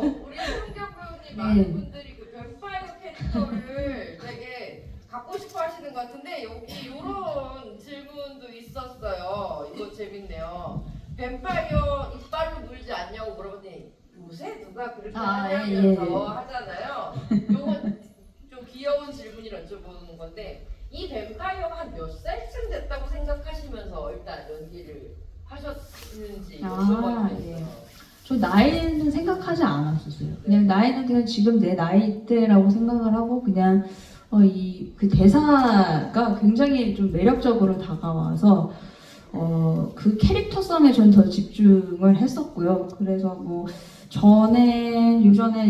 우리 성경 배우님 많은 분들이 그 뱀파이어 캐릭터를 되게 갖고 싶어 하시는 것 같은데 여기 이런 질문도 있었어요. 이거 재밌네요. 뱀파이어 이빨로 물지 않냐고 물어봤더니 요새 누가 그렇게 하냐면서 하잖아요. 요건 좀 귀여운 질문이라 여쭤보는 건데 이 뱀파이어가 한 몇 살쯤 됐다고 생각하시면서 일단 연기를 하셨는지 여쭤봤어요. 저 나이는 생각하지 않았었어요. 그냥 나이는 그냥 지금 내 나이대라고 생각을 하고 그냥 그 대사가 굉장히 좀 매력적으로 다가와서 그 캐릭터성에 전 더 집중을 했었고요. 그래서 뭐 요전에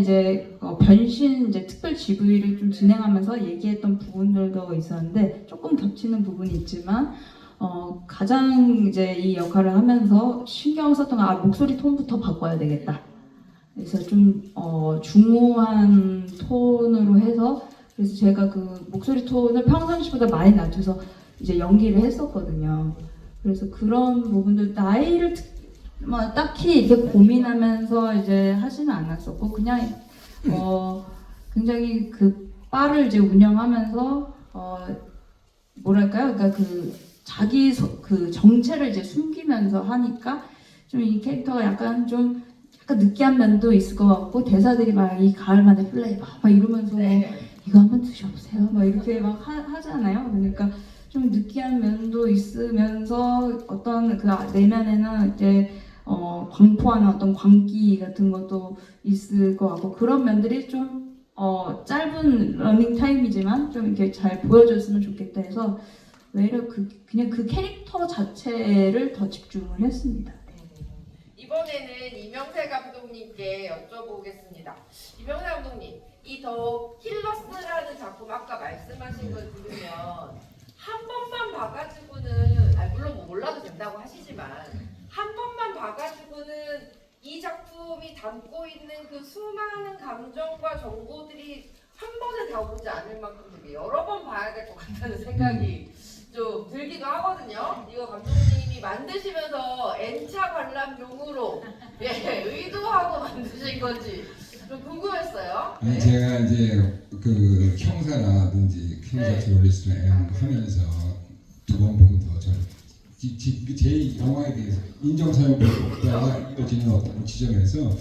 이제 변신 이제 특별 GV를 좀 진행하면서 얘기했던 부분들도 있었는데 조금 겹치는 부분이 있지만 가장 이제 이 역할을 하면서 신경 썼던 건 목소리 톤부터 바꿔야 되겠다. 그래서 좀 중후한 톤으로 해서 그래서 제가 그 목소리 톤을 평상시보다 많이 낮춰서 이제 연기를 했었거든요. 그래서 그런 부분들 나이를 딱히 이렇게 고민하면서 이제 하지는 않았었고 그냥 굉장히 그 바를 이제 운영하면서 뭐랄까요? 그러니까 그 자기 그 정체를 이제 숨기면서 하니까 좀 이 캐릭터가 약간 느끼한 면도 있을 것 같고 대사들이 막 이 가을만의 플레이 막 이러면서 이거 한번 드셔보세요 막 이렇게 막 하잖아요. 그러니까 좀 느끼한 면도 있으면서 어떤 그 내면에는 이제 광포하는 어떤 광기 같은 것도 있을 것 같고 그런 면들이 좀 짧은 러닝 타임이지만 좀 이렇게 잘 보여줬으면 좋겠다 해서 외려 그냥 그 캐릭터 자체를 더 집중을 했습니다. 이번에는 이명세 감독님께 여쭤보겠습니다. 이명세 감독님, 이 더 킬러스라는 작품 아까 말씀하신 걸 들으면 한 번만 봐가지고는 물론 뭐 몰라도 된다고 하시지만 한 번만 봐가지고는 이 작품이 담고 있는 그 수많은 감정과 정보들이 한 번에 다 오지 않을 만큼 되게 여러 번 봐야 될 것 같다는 생각이 좀 들기도 하거든요. 이거 감독님이 만드시면서 N차 관람용으로 의도하고 만드신 건지 좀 궁금했어요. 아니, 제가 이제 그 형사라든지 형사 테러리스트 하면서 두 번 보면 더 제 영화에 대해서 인정사용법과가 이어지는 어떤 지점에서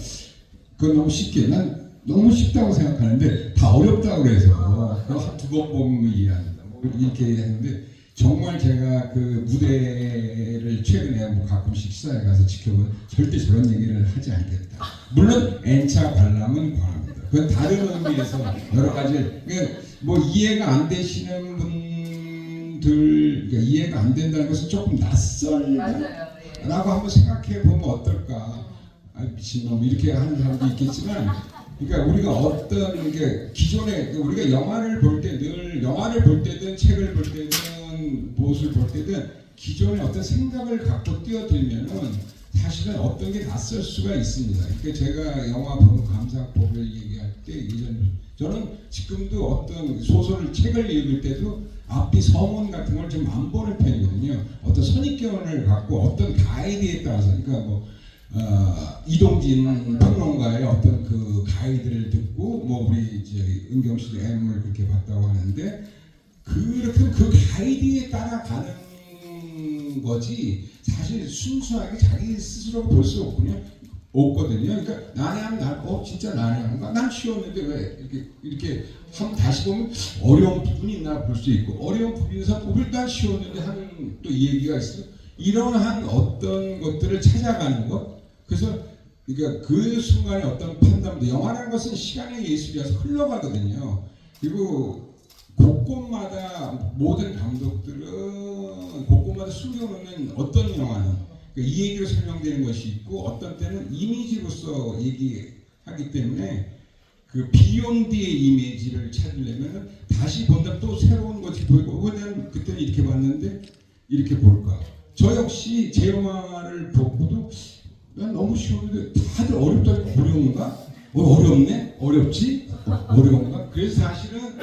그건 너무 쉽게 난 너무 쉽다고 생각하는데 다 어렵다고 그래서 두 번 보면 이해한다 뭐 이렇게 했는데 정말 제가 그 무대를 최근에 뭐 가끔씩 시사에 가서 지켜보면 절대 저런 얘기를 하지 않겠다. 물론 N차 관람은 권합니다. 그건 다른 의미에서 여러 가지 뭐 이해가 안 되시는 분들 이해가 안 된다는 것은 조금 낯설다라고 한번 생각해 보면 어떨까. 미친놈 이렇게 하는 사람도 있겠지만 그러니까 우리가 어떤 게 기존에 우리가 영화를 볼 때 늘 영화를 볼 때든 책을 볼 때든 무엇을 볼 때든 기존에 어떤 생각을 갖고 뛰어들면은 사실은 어떤 게 낯설 수가 있습니다. 그러니까 제가 영화 보는 감상법을 얘기할 때 예전 저는 지금도 어떤 소설을 책을 읽을 때도 앞뒤 서문 같은 걸 좀 안 보는 편이거든요. 어떤 선입견을 갖고 어떤 가이드에 따라서 그러니까 뭐 이동진 평론가의 어떤 그 가이드를 듣고 뭐 우리 이제 은경 씨도 M을 그렇게 봤다고 하는데 그렇게 그 가이드에 따라가는 거지 사실 순수하게 자기 스스로가 볼 수 없거든요. 그러니까 난해하면 진짜 난해한가? 난 쉬웠는데 왜 이렇게 한번 다시 보면 어려운 부분이 있나 볼 수 있고 어려운 부분에서 일단 쉬웠는데 하는 또 이 얘기가 있어요. 이러한 어떤 것들을 찾아가는 것. 그래서 그러니까 그 순간에 어떤 판단도 영화라는 것은 시간의 예술이라서 흘러가거든요. 그리고 곳곳마다 모든 감독들은 곳곳마다 숨겨놓는 어떤 영화는 이 얘기로 설명되는 것이 있고 어떤 때는 이미지로서 얘기하기 때문에 그 비욘드의 이미지를 찾으려면 다시 본다면 또 새로운 것이 보이고 그냥 그때는 이렇게 봤는데 이렇게 볼까. 저 역시 제 영화를 보고도 난 너무 쉬웠는데 다들 어렵다니까 어려운가? 어렵네? 어렵지? 어려운가? 그래서 사실은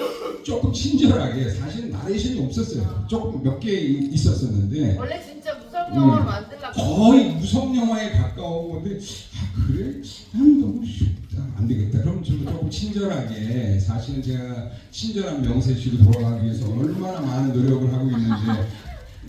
조금 친절하게 사실은 나레이션이 없었어요. 조금 몇 개 있었었는데 원래 진짜 무서운 영화를 만들려고 거의 무서운 영화에 가까운 건데 그래? 난 너무 쉽다. 안 되겠다. 그럼 저도 조금 친절하게 사실은 제가 친절한 명세씨로 돌아가기 위해서 얼마나 많은 노력을 하고 있는지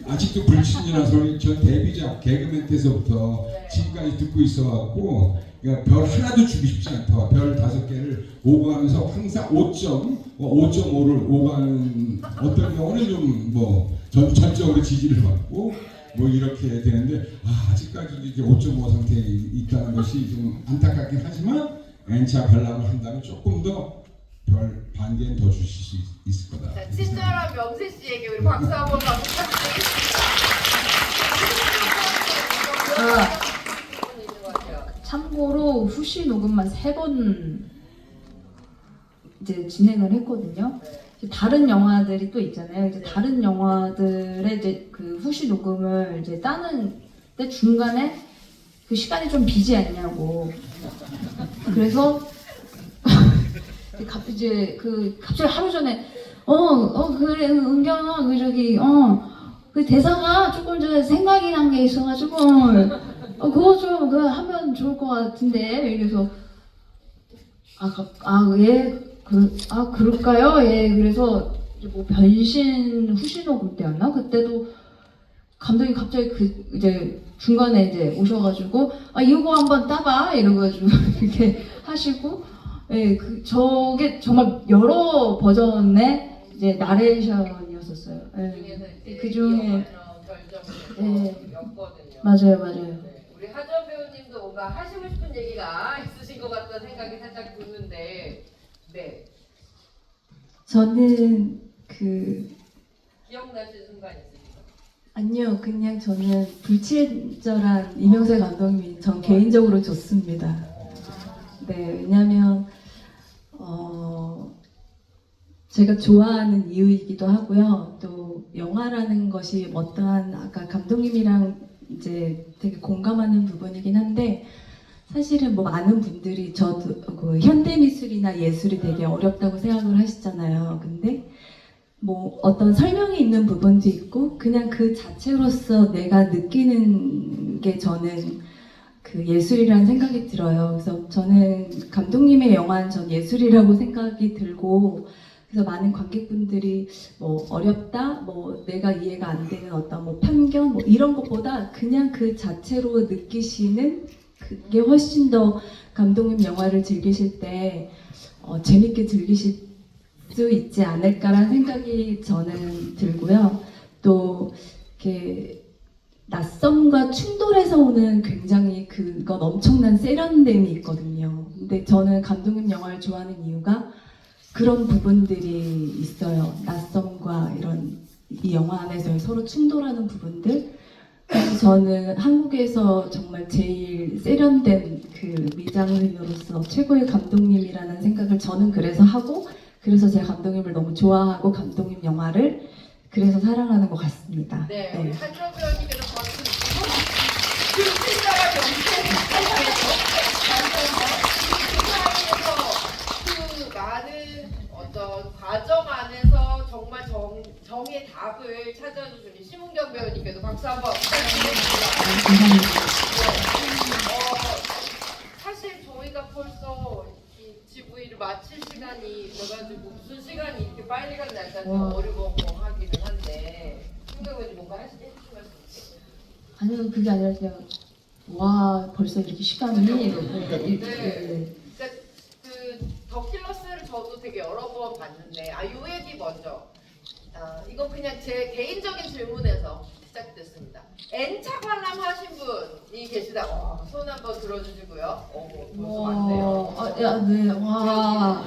아직도 불친절한 소리 저 데뷔작 개그맨 때서부터 지금까지 듣고 있어갖고 그러니까 별 하나도 주고 싶지 않다. 별 5개를 오가면서 항상 5.5를 오가는 어떤 경우는 좀 뭐 전적으로 지지를 받고 뭐 이렇게 되는데 아직까지도 이제 5.5 상태에 있다는 것이 좀 안타깝긴 하지만 N차 관람을 한다면 조금 더 별 반 개는 더 주실 수 있을 거다. 자, 친절한 명세 씨에게 우리 박수 한번 부탁드리겠습니다. 참고로 후시 녹음만 3번 이제 진행을 했거든요. 이제 다른 영화들이 또 있잖아요. 이제 다른 영화들의 이제 그 후시 녹음을 이제 따는데 중간에 그 시간이 좀 비지 않냐고. 그래서 이제 갑자기 하루 전에 그래 은경아 그 대사가 조금 저 생각이 난 게 있어가지고 그거 좀 하면 좋을 것 같은데 이래서 그럴까요? 예. 그래서 이제 뭐 변신 후시 녹음 때였나? 그때도 감독이 갑자기 이제 중간에 이제 오셔가지고 이거 한번 따봐 이러가지고 이렇게 하시고 예, 저게 정말 여러 버전의 이제 나레이션이었었어요. 예. 그 중에 였거든요. 맞아요. 네, 우리 하정 배우님도 뭔가 하시고 싶은 얘기가 있으신 것 같다는 생각이 살짝 드는데, 네, 저는 기억나시는 순간 있으신가요? 아니요, 그냥 저는 불친절한 이명세 감독님이 전 개인적으로 좋습니다. 네, 왜냐면 제가 좋아하는 이유이기도 하고요. 또 영화라는 것이 어떠한 아까 감독님이랑 이제 되게 공감하는 부분이긴 한데 사실은 뭐 많은 분들이 저도 그 현대 미술이나 예술이 되게 어렵다고 생각을 하시잖아요. 근데 뭐 어떤 설명이 있는 부분도 있고 그냥 그 자체로서 내가 느끼는 게 저는 그 예술이라는 생각이 들어요. 그래서 저는 감독님의 영화는 전 예술이라고 생각이 들고 그래서 많은 관객분들이 뭐 어렵다, 뭐 내가 이해가 안 되는 어떤 뭐 편견 뭐 이런 것보다 그냥 그 자체로 느끼시는 그게 훨씬 더 감독님 영화를 즐기실 때 재밌게 즐기실 수 있지 않을까라는 생각이 저는 들고요. 또 이렇게 낯섦과 충돌에서 오는 굉장히 그건 엄청난 세련됨이 있거든요. 근데 저는 감독님 영화를 좋아하는 이유가 그런 부분들이 있어요. 낯섦과 이런 이 영화 안에서 서로 충돌하는 부분들. 그래서 저는 한국에서 정말 제일 세련된 그 미장인으로서 최고의 감독님이라는 생각을 저는 그래서 하고 그래서 제가 감독님을 너무 좋아하고 감독님 영화를 그래서 사랑하는 것 같습니다. 네, 우리 한정 배우님께서 박수 주시고 불친절한 명세 그 많은 어떤 과정 안에서 정말 정의 답을 찾아주신 심은경 배우님께도 박수 한번 부탁드립니다. 감사합니다. 아니요, 그게 아니라 그냥 와 벌써 이렇게 시간이 이러고 그러니까 그 더킬러스를 저도 되게 여러 번 봤는데 요 얘기 먼저. 이건 그냥 제 개인적인 질문에서 시작됐습니다. N차 관람 하신 분이 계시다. 손 한번 들어주시고요. 벌써 많네요. 네, 와.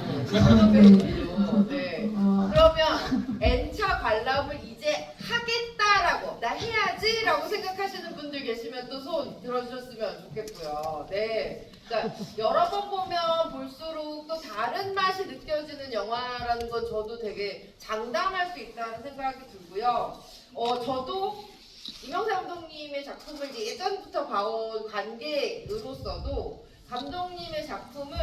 네. 그러면 N차 관람을 이제 하겠다라고 나 해야지라고 생각하시는 분들 계시면 또 손 들어주셨으면 좋겠고요. 네. 그러니까 여러 번 보면 볼수록 또 다른 맛이 느껴지는 영화라는 건 저도 되게 장담할 수 있다는 생각이 들고요. 저도 이명세 감독님의 작품을 예전부터 봐온 관객으로서도 감독님의 작품은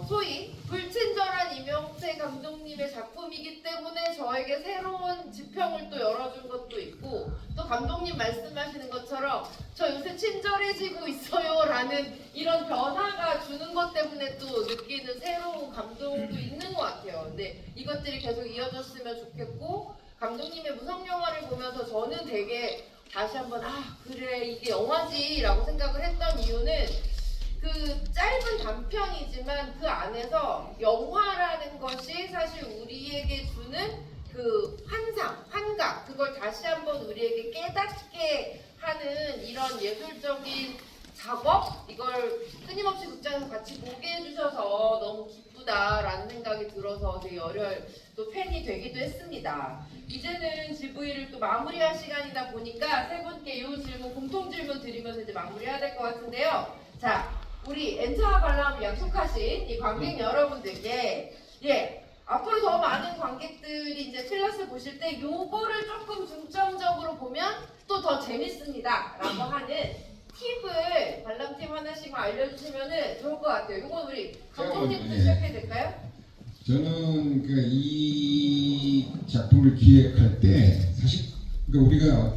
소위 불친절한 이명세 감독님의 작품이기 때문에 저에게 새로운 지평을 또 열어준 것도 있고 또 감독님 말씀하시는 것처럼 저 요새 친절해지고 있어요 라는 이런 변화가 주는 것 때문에 또 느끼는 새로운 감동도 있는 것 같아요. 근데 이것들이 계속 이어졌으면 좋겠고 감독님의 무성 영화를 보면서 저는 되게 다시 한번 그래 이게 영화지 라고 생각을 했던 이유는 그 짧은 단편이지만 그 안에서 영화라는 것이 사실 우리에게 주는 그 환각 그걸 다시 한번 우리에게 깨닫게 하는 이런 예술적인 작업 이걸 끊임없이 극장에서 같이 보게 해주셔서 너무 기쁘다라는 생각이 들어서 되게 열혈 또 팬이 되기도 했습니다. 이제는 GV를 또 마무리할 시간이다 보니까 세 분께 이 질문 공통 질문 드리면서 이제 마무리해야 될 것 같은데요. 자, 우리 N차 관람 약속하신 이 관객 여러분들께 앞으로 더 많은 관객들이 이제 필라스 보실 때 요거를 조금 중점적으로 보면 또 더 재밌습니다 라고 하는 팁을 관람팀 하나씩 알려주시면 좋을 것 같아요. 요건 우리 감독님부터 시작해도 될까요? 저는 이 작품을 기획할 때 사실 우리가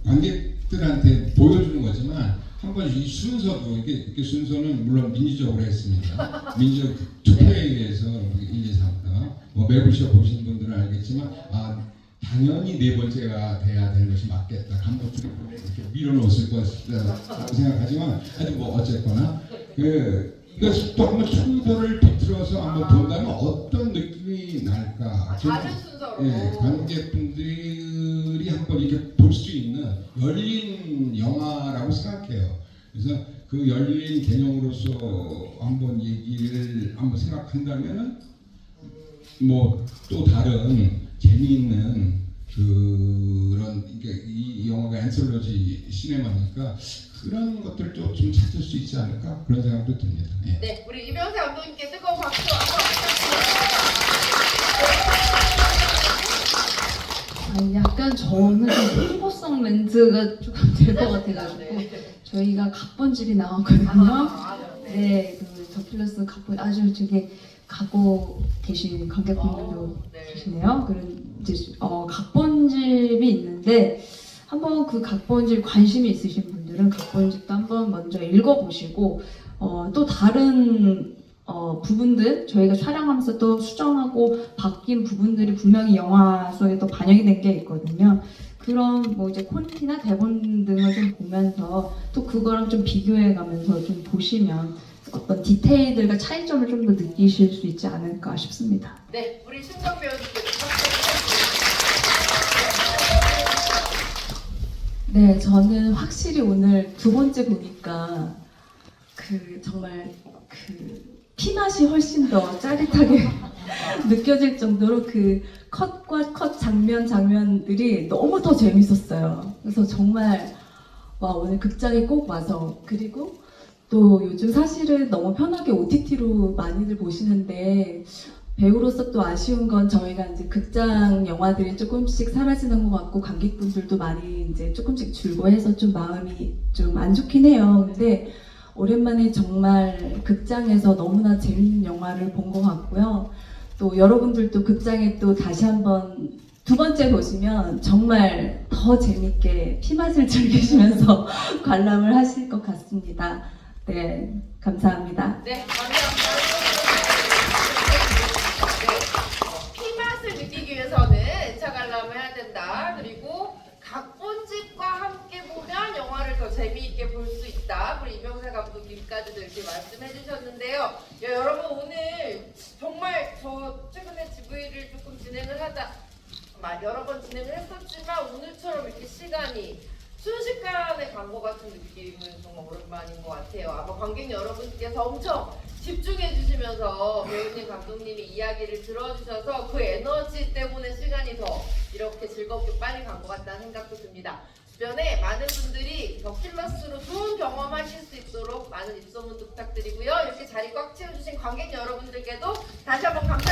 관객들한테 보여주는 거지만 한번 이 순서도 이게 순서는 물론 민주적으로 했습니다. 민주적 투표에 의해서 1, 2, 3가 매부쇼 보신 분들은 알겠지만 당연히 네 번째가 돼야 되는 것이 맞겠다. 감독들이 이렇게 밀어놓았을 것이라고 생각하지만 하여튼 어쨌거나 이것을 또 한번 순서를 비틀어서 한번 본다면 어떤 느낌이 날까? 다른 순서로 관객분들이 한번 이렇게 볼 수 있는 열린 영화라고 생각해요. 그래서 그 열린 개념으로서 한번 얘기를 한번 생각한다면은 또 다른 재미있는 그런 이 영화가 앤솔로지 시네마니까 그런 것들도 좀 찾을 수 있지 않을까 그런 생각도 듭니다. 네, 우리 이명세 감독님께 뜨거운 박수 약간 저는 홍보성 멘트가 조금 될 것 같아가지고 저희가 각본집이 나왔거든요. 네, 그 더킬러스 각본 아주 되게 갖고 계신 관객분들도 계시네요. 그런 이제 각본집이 있는데 한번 그 각본집 관심이 있으신 분들은 각본집도 한번 먼저 읽어보시고 또 다른 부분들 저희가 촬영하면서 또 수정하고 바뀐 부분들이 분명히 영화 속에 또 반영이 된 게 있거든요. 그런 이제 콘티나 대본 등을 좀 보면서 또 그거랑 좀 비교해가면서 좀 보시면 어떤 디테일들과 차이점을 좀 더 느끼실 수 있지 않을까 싶습니다. 네, 우리 신정 배우님께 네, 저는 확실히 오늘 두 번째 보니까 정말 피맛이 훨씬 더 짜릿하게 느껴질 정도로 컷과 컷 장면들이 너무 더 재밌었어요. 그래서 정말 오늘 극장에 꼭 와서 그리고 또 요즘 사실은 너무 편하게 OTT로 많이들 보시는데 배우로서 또 아쉬운 건 저희가 이제 극장 영화들이 조금씩 사라지는 것 같고 관객분들도 많이 이제 조금씩 줄고 해서 좀 마음이 좀 안 좋긴 해요. 근데 오랜만에 정말 극장에서 너무나 재밌는 영화를 본 것 같고요. 또 여러분들도 극장에 또 다시 한번 두 번째 보시면 정말 더 재밌게 피맛을 즐기시면서 관람을 하실 것 같습니다. 네, 감사합니다. 네, 감사합니다. 피맛을 느끼기 위해서는 N차 관람을 해야 된다. 그리고 각본집과 함께 보면 영화 말씀해 주셨는데요. 여러분 오늘 정말 저 최근에 GV를 조금 진행을 하다 여러 번 진행을 했었지만 오늘처럼 이렇게 시간이 순식간에 간 것 같은 느낌은 정말 오랜만인 것 같아요. 아마 관객 여러분께서 엄청 집중해 주시면서 배우님, 감독님이 이야기를 들어주셔서 그 에너지 때문에 시간이 더 이렇게 즐겁게 빨리 간 것 같다는 생각도 듭니다. 주변에 많은 분들이 더킬러스로 좋은 경험하실 수 있도록 많은 입소문도 부탁드리고요. 이렇게 자리 꽉 채워주신 관객 여러분들께도 다시 한번 감사드립니다.